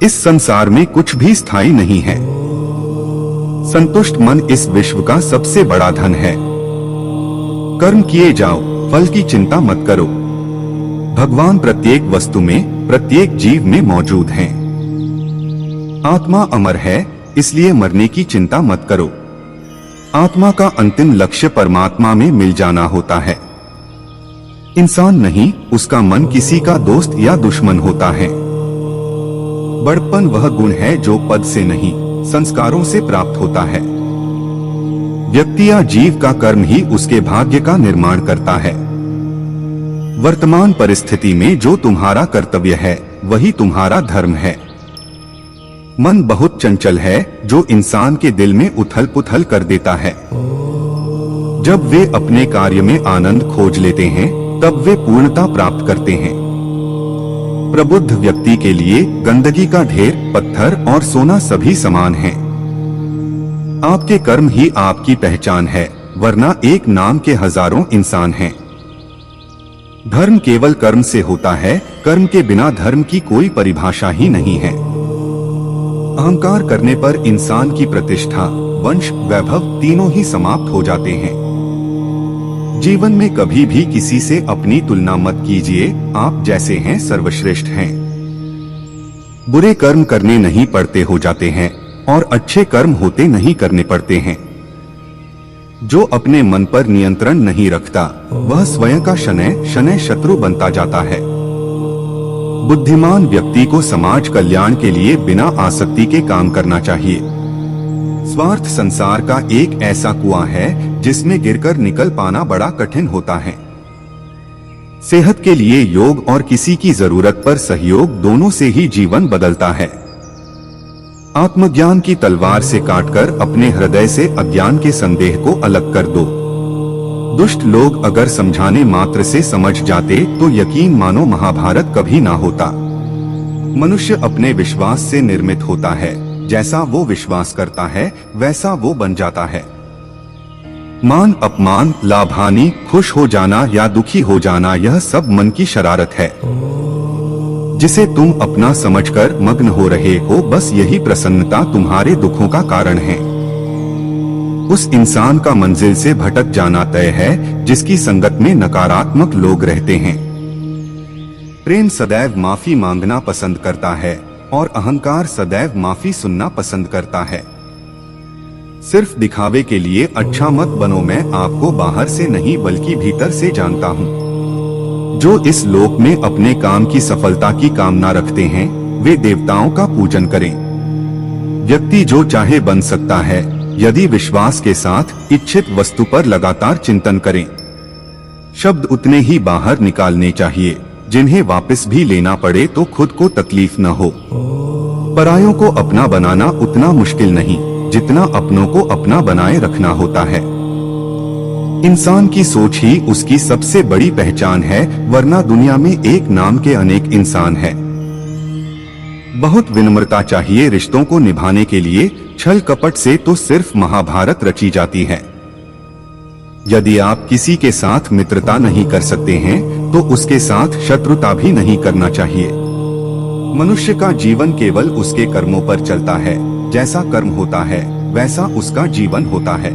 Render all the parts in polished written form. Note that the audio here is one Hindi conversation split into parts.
इस संसार में कुछ भी स्थायी नहीं है। संतुष्ट मन इस विश्व का सबसे बड़ा धन है। कर्म किए जाओ, फल की चिंता मत करो। भगवान प्रत्येक वस्तु में, प्रत्येक जीव में मौजूद हैं। आत्मा अमर है, इसलिए मरने की चिंता मत करो। आत्मा का अंतिम लक्ष्य परमात्मा में मिल जाना होता है। इंसान नहीं, उसका मन किसी का दोस्त या दुश्मन होता है। बड़प्पन वह गुण है जो पद से नहीं, संस्कारों से प्राप्त होता है। व्यक्ति या जीव का कर्म ही उसके भाग्य का निर्माण करता है। वर्तमान परिस्थिति में जो तुम्हारा कर्तव्य है, वही तुम्हारा धर्म है। मन बहुत चंचल है, जो इंसान के दिल में उथल पुथल कर देता है। जब वे अपने कार्य में आनंद खोज लेते हैं, तब वे पूर्णता प्राप्त करते हैं। प्रबुद्ध व्यक्ति के लिए गंदगी का ढेर, पत्थर और सोना सभी समान हैं। आपके कर्म ही आपकी पहचान है, वरना एक नाम के हजारों इंसान हैं। धर्म केवल कर्म से होता है, कर्म के बिना धर्म की कोई परिभाषा ही नहीं है। अहंकार करने पर इंसान की प्रतिष्ठा, वंश, वैभव तीनों ही समाप्त हो जाते हैं। जीवन में कभी भी किसी से अपनी तुलना मत कीजिए, आप जैसे हैं सर्वश्रेष्ठ हैं। बुरे कर्म करने नहीं पड़ते हो जाते हैं, और अच्छे कर्म होते नहीं करने पड़ते हैं। जो अपने मन पर नियंत्रण नहीं रखता, वह स्वयं का शनैः शनैः शत्रु बनता जाता है। बुद्धिमान व्यक्ति को समाज कल्याण के लिए बिना आसक्ति के काम करना चाहिए। स्वार्थ संसार का एक ऐसा कुआं है जिसमें गिरकर निकल पाना बड़ा कठिन होता है। सेहत के लिए योग और किसी की जरूरत पर सहयोग दोनों से ही जीवन बदलता है। आत्मज्ञान की तलवार से काटकर अपने हृदय से अज्ञान के संदेह को अलग कर दो। दुष्ट लोग अगर समझाने मात्र से समझ जाते तो यकीन मानो महाभारत कभी ना होता। मनुष्य अपने विश्वास से निर्मित होता है, जैसा वो विश्वास करता है वैसा वो बन जाता है। मान अपमान, लाभ हानि, खुश हो जाना या दुखी हो जाना, यह सब मन की शरारत है। जिसे तुम अपना समझकर मग्न हो रहे हो, बस यही प्रसन्नता तुम्हारे दुखों का कारण है। उस इंसान का मंजिल से भटक जाना तय है जिसकी संगत में नकारात्मक लोग रहते हैं। प्रेम सदैव माफी मांगना पसंद करता है और अहंकार सदैव माफी सुनना पसंद करता है। सिर्फ दिखावे के लिए अच्छा मत बनो। मैं आपको बाहर से नहीं बल्कि भीतर से जानता हूँ। जो इस लोक में अपने काम की सफलता की कामना रखते हैं, वे देवताओं का पूजन करें। व्यक्ति जो चाहे बन सकता है, यदि विश्वास के साथ इच्छित वस्तु पर लगातार चिंतन करें। शब्द उतने ही बाहर निकालने चाहिए जिन्हें वापस भी लेना पड़े तो खुद को तकलीफ न हो। परायों को अपना बनाना उतना मुश्किल नहीं जितना अपनों को अपना बनाए रखना होता है। इंसान की सोच ही उसकी सबसे बड़ी पहचान है, वरना दुनिया में एक नाम के अनेक इंसान हैं। बहुत विनम्रता चाहिए रिश्तों को निभाने के लिए। छल कपट से तो सिर्फ महाभारत रची जाती है। यदि आप किसी के साथ मित्रता नहीं कर सकते हैं, तो उसके साथ शत्रुता भी नहीं करना चाहिए। मनुष्य का जीवन केवल उसके कर्मों पर चलता है। जैसा कर्म होता है, वैसा उसका जीवन होता है।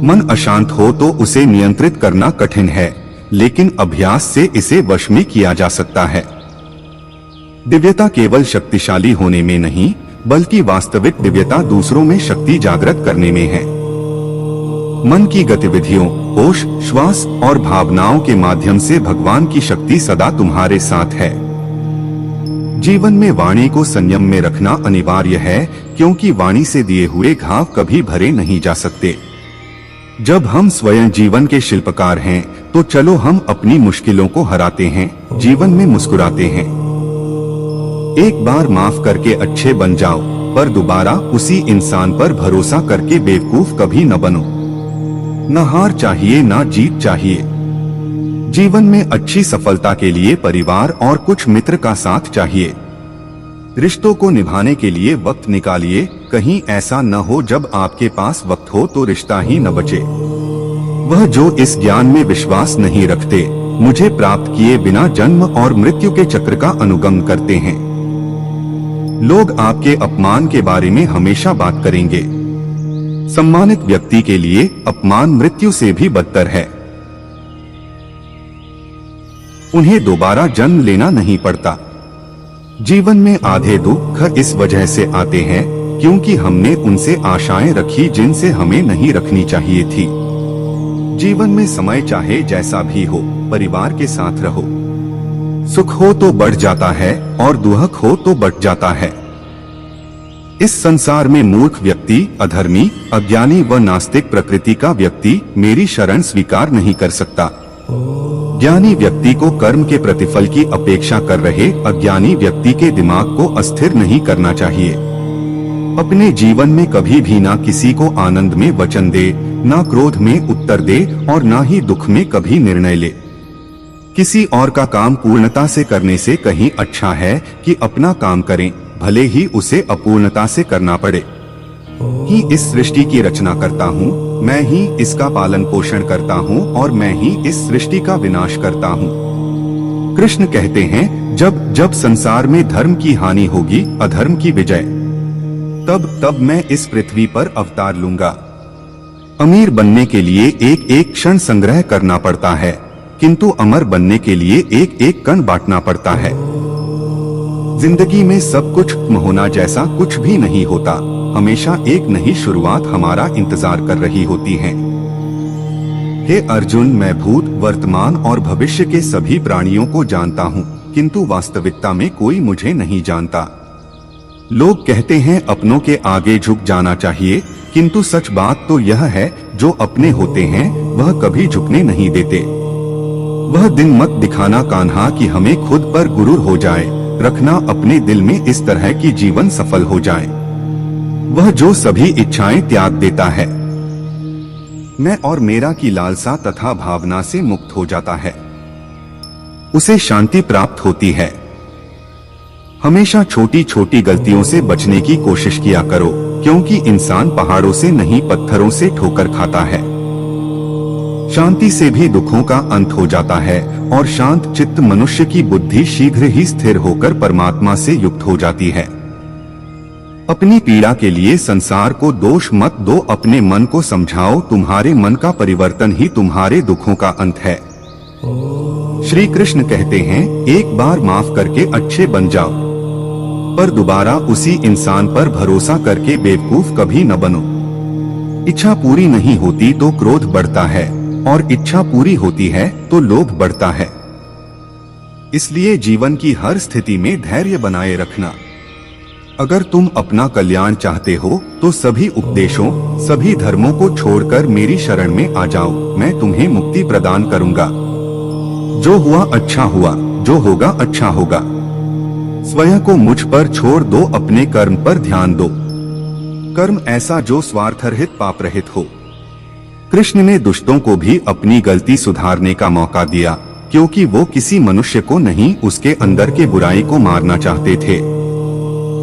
मन अशांत हो तो उसे नियंत्रित करना कठिन है, लेकिन अभ्यास से इसे वश में किया जा सकता है। दिव्यता केवल शक्तिशाली होने में नहीं, बल्कि वास्तविक दिव्यता दूसरों में शक्ति जागृत करने में है। मन की गतिविधियों, होश, श्वास और भावनाओं के माध्यम से भगवान की शक्ति सदा तुम्हारे साथ है। जीवन में वाणी को संयम में रखना अनिवार्य है, क्योंकि वाणी से दिए हुए घाव कभी भरे नहीं जा सकते। जब हम स्वयं जीवन के शिल्पकार हैं, तो चलो हम अपनी मुश्किलों को हराते हैं, जीवन में मुस्कुराते हैं। एक बार माफ करके अच्छे बन जाओ, पर दोबारा उसी इंसान पर भरोसा करके बेवकूफ कभी न बनो। न हार चाहिए, न जीत चाहिए। जीवन में अच्छी सफलता के लिए परिवार और कुछ मित्र का साथ चाहिए। रिश्तों को निभाने के लिए वक्त निकालिए। कहीं ऐसा न हो जब आपके पास वक्त हो तो रिश्ता ही न बचे। वह जो इस ज्ञान में विश्वास नहीं रखते, मुझे प्राप्त किए बिना जन्म और मृत्यु के चक्र का अनुगमन करते हैं। लोग आपके अपमान के बारे में हमेशा बात करेंगे। सम्मानित व्यक्ति के लिए अपमान मृत्यु से भी बदतर है। उन्हें दोबारा जन्म लेना नहीं पड़ता। जीवन में आधे दुख इस वजह से आते हैं क्योंकि हमने उनसे आशाएं रखी जिनसे हमें नहीं रखनी चाहिए थी। जीवन में समय चाहे जैसा भी हो, परिवार के साथ रहो। सुख हो तो बढ़ जाता है और दुख हो तो बट जाता है। इस संसार में मूर्ख व्यक्ति, अधर्मी, अज्ञानी व नास्तिक प्रकृति का व्यक्ति मेरी शरण स्वीकार नहीं कर सकता। ज्ञानी व्यक्ति को कर्म के प्रतिफल की अपेक्षा कर रहे अज्ञानी व्यक्ति के दिमाग को अस्थिर नहीं करना चाहिए। अपने जीवन में कभी भी ना किसी को आनंद में वचन दे, ना क्रोध में उत्तर दे और ना ही दुख में कभी निर्णय ले। किसी और का काम पूर्णता से करने से कहीं अच्छा है कि अपना काम करें, भले ही उसे अपूर्णता से करना पड़े। ही इस सृष्टि की रचना करता हूँ, मैं ही इसका पालन पोषण करता हूँ और मैं ही इस सृष्टि का विनाश करता हूँ। कृष्ण कहते हैं, जब जब संसार में धर्म की हानि होगी, अधर्म की विजय, तब तब मैं इस पृथ्वी पर अवतार लूंगा। अमीर बनने के लिए एक एक क्षण संग्रह करना पड़ता है, किंतु अमर बनने के लिए एक एक कण बांटना पड़ता है। जिंदगी में सब कुछ खत्म होना जैसा कुछ भी नहीं होता। हमेशा एक नई शुरुआत हमारा इंतजार कर रही होती है। हे अर्जुन, मैं भूत, वर्तमान और भविष्य के सभी प्राणियों को जानता हूँ, किंतु वास्तविकता में कोई मुझे नहीं जानता। लोग कहते हैं अपनों के आगे झुक जाना चाहिए, किंतु सच बात तो यह है, जो अपने होते हैं वह कभी झुकने नहीं देते। वह दिन मत दिखाना कान्हा कि हमें खुद पर गुरूर हो जाए, रखना अपने दिल में इस तरह की जीवन सफल हो जाए। वह जो सभी इच्छाएं त्याग देता है, मैं और मेरा की लालसा तथा भावना से मुक्त हो जाता है, उसे शांति प्राप्त होती है। हमेशा छोटी छोटी गलतियों से बचने की कोशिश किया करो, क्योंकि इंसान पहाड़ों से नहीं पत्थरों से ठोकर खाता है। शांति से भी दुखों का अंत हो जाता है और शांत चित्त मनुष्य की बुद्धि शीघ्र ही स्थिर होकर परमात्मा से युक्त हो जाती है। अपनी पीड़ा के लिए संसार को दोष मत दो, अपने मन को समझाओ, तुम्हारे मन का परिवर्तन ही तुम्हारे दुखों का अंत है। श्री कृष्ण कहते हैं, एक बार माफ करके अच्छे बन जाओ, पर दोबारा उसी इंसान पर भरोसा करके बेवकूफ कभी न बनो। इच्छा पूरी नहीं होती तो क्रोध बढ़ता है और इच्छा पूरी होती है तो लोभ बढ़ता है। इसलिए जीवन की हर स्थिति में धैर्य बनाए रखना। अगर तुम अपना कल्याण चाहते हो तो सभी उपदेशों, सभी धर्मों को छोड़कर मेरी शरण में आ जाओ, मैं तुम्हें मुक्ति प्रदान करूंगा। जो हुआ अच्छा हुआ, जो होगा अच्छा होगा। स्वयं को मुझ पर छोड़ दो, अपने कर्म पर ध्यान दो। कर्म ऐसा जो स्वार्थरहित पाप रहित हो। कृष्ण ने दुष्टों को भी अपनी गलती सुधारने का मौका दिया, क्योंकि वो किसी मनुष्य को नहीं, उसके अंदर के बुराई को मारना चाहते थे।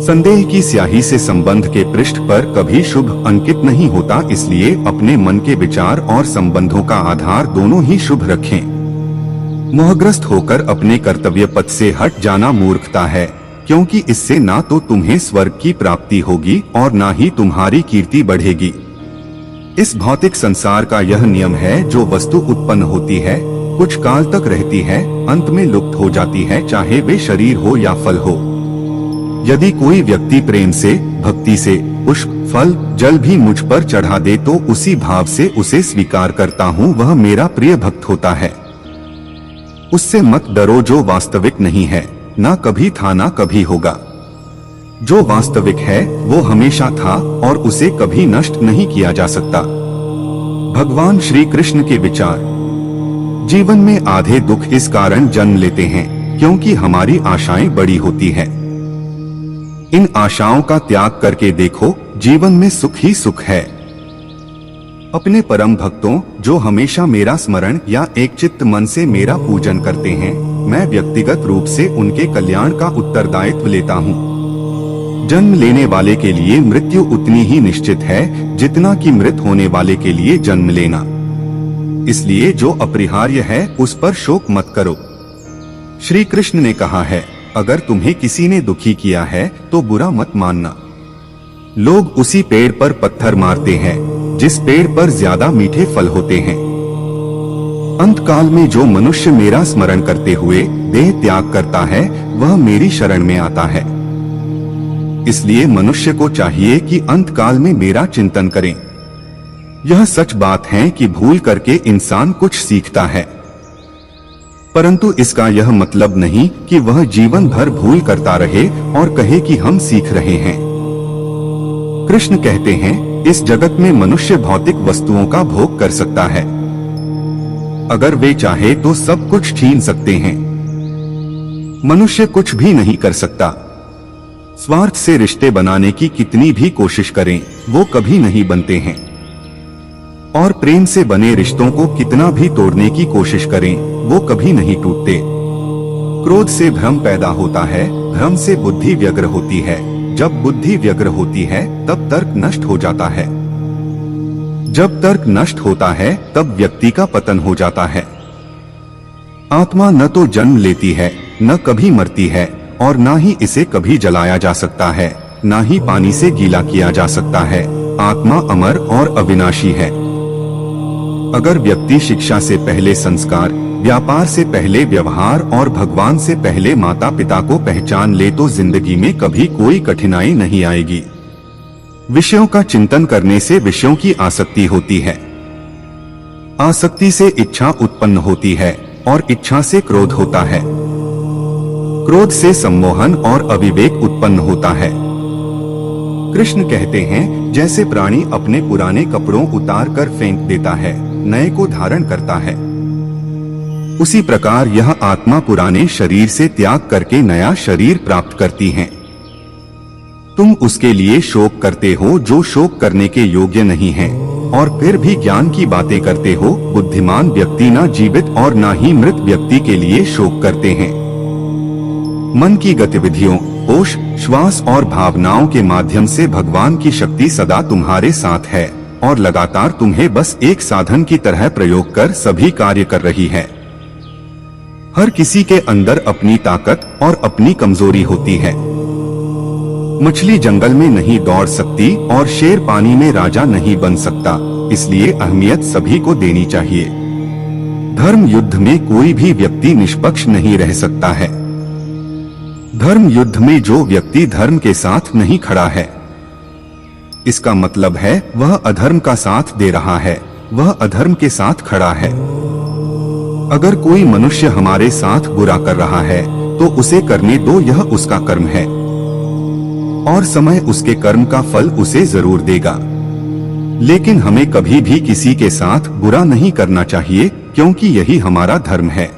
संदेह की स्याही से संबंध के पृष्ठ पर कभी शुभ अंकित नहीं होता, इसलिए अपने मन के विचार और संबंधों का आधार दोनों ही शुभ रखें। मोहग्रस्त होकर अपने कर्तव्य पथ से हट जाना मूर्खता है, क्योंकि इससे ना तो तुम्हें स्वर्ग की प्राप्ति होगी और ना ही तुम्हारी कीर्ति बढ़ेगी। इस भौतिक संसार का यह नियम है, जो वस्तु उत्पन्न होती है, कुछ काल तक रहती है, अंत में लुप्त हो जाती है, चाहे वे शरीर हो या फल हो। यदि कोई व्यक्ति प्रेम से, भक्ति से पुष्प, फल, जल भी मुझ पर चढ़ा दे तो उसी भाव से उसे स्वीकार करता हूँ, वह मेरा प्रिय भक्त होता है। उससे मत डरो जो वास्तविक नहीं है, ना कभी था ना कभी होगा। जो वास्तविक है वो हमेशा था और उसे कभी नष्ट नहीं किया जा सकता। भगवान श्री कृष्ण के विचार। जीवन में आधे दुख इस कारण जन्म लेते हैं क्योंकि हमारी आशाएं बड़ी होती हैं। इन आशाओं का त्याग करके देखो, जीवन में सुख ही सुख है। अपने परम भक्तों जो हमेशा मेरा स्मरण या एक चित्त मन से मेरा पूजन करते हैं, मैं व्यक्तिगत रूप से उनके कल्याण का उत्तरदायित्व लेता हूँ। जन्म लेने वाले के लिए मृत्यु उतनी ही निश्चित है जितना कि मृत होने वाले के लिए जन्म लेना। इसलिए जो अपरिहार्य है उस पर शोक मत करो। श्री कृष्ण ने कहा है, अगर तुम्हें किसी ने दुखी किया है तो बुरा मत मानना। लोग उसी पेड़ पर पत्थर मारते हैं जिस पेड़ पर ज्यादा मीठे फल होते हैं। अंतकाल में जो मनुष्य मेरा स्मरण करते हुए देह त्याग करता है वह मेरी शरण में आता है। इसलिए मनुष्य को चाहिए कि अंतकाल में मेरा चिंतन करें। यह सच बात है कि भूल करके इंसान कुछ सीखता है, परंतु इसका यह मतलब नहीं कि वह जीवन भर भूल करता रहे और कहे कि हम सीख रहे हैं। कृष्ण कहते हैं, इस जगत में मनुष्य भौतिक वस्तुओं का भोग कर सकता है। अगर वे चाहे तो सब कुछ छीन सकते हैं। मनुष्य कुछ भी नहीं कर सकता। स्वार्थ से रिश्ते बनाने की कितनी भी कोशिश करें वो कभी नहीं बनते हैं, और प्रेम से बने रिश्तों को कितना भी तोड़ने की कोशिश करें वो कभी नहीं टूटते। क्रोध से भ्रम पैदा होता है, भ्रम से बुद्धि व्यग्र होती है, जब बुद्धि व्यग्र होती है तब तर्क नष्ट हो जाता है, जब तर्क नष्ट होता है तब व्यक्ति का पतन हो जाता है। आत्मा न तो जन्म लेती है, न कभी मरती है, और न ही इसे कभी जलाया जा सकता है, न ही पानी से गीला किया जा सकता है। आत्मा अमर और अविनाशी है। अगर व्यक्ति शिक्षा से पहले संस्कार, व्यापार से पहले व्यवहार और भगवान से पहले माता पिता को पहचान ले तो जिंदगी में कभी कोई कठिनाई नहीं आएगी। विषयों का चिंतन करने से विषयों की आसक्ति होती है, आसक्ति से इच्छा उत्पन्न होती है और इच्छा से क्रोध होता है, क्रोध से सम्मोहन और अविवेक उत्पन्न होता है। कृष्ण कहते हैं, जैसे प्राणी अपने पुराने कपड़ों उतार कर फेंक देता है, नए को धारण करता है, उसी प्रकार यह आत्मा पुराने शरीर से त्याग करके नया शरीर प्राप्त करती है। तुम उसके लिए शोक करते हो जो शोक करने के योग्य नहीं है, और फिर भी ज्ञान की बातें करते हो। बुद्धिमान व्यक्ति न जीवित और न ही मृत व्यक्ति के लिए शोक करते हैं। मन की गतिविधियों, होश, श्वास और भावनाओं के माध्यम से भगवान की शक्ति सदा तुम्हारे साथ है और लगातार तुम्हें बस एक साधन की तरह प्रयोग कर सभी कार्य कर रही है। हर किसी के अंदर अपनी ताकत और अपनी कमजोरी होती है। मछली जंगल में नहीं दौड़ सकती और शेर पानी में राजा नहीं बन सकता, इसलिए अहमियत सभी को देनी चाहिए। धर्म युद्ध में कोई भी व्यक्ति निष्पक्ष नहीं रह सकता है। धर्म युद्ध में जो व्यक्ति धर्म के साथ नहीं खड़ा है, इसका मतलब है वह अधर्म का साथ दे रहा है, वह अधर्म के साथ खड़ा है। अगर कोई मनुष्य हमारे साथ बुरा कर रहा है तो उसे करने दो, यह उसका कर्म है और समय उसके कर्म का फल उसे जरूर देगा। लेकिन हमें कभी भी किसी के साथ बुरा नहीं करना चाहिए, क्योंकि यही हमारा धर्म है।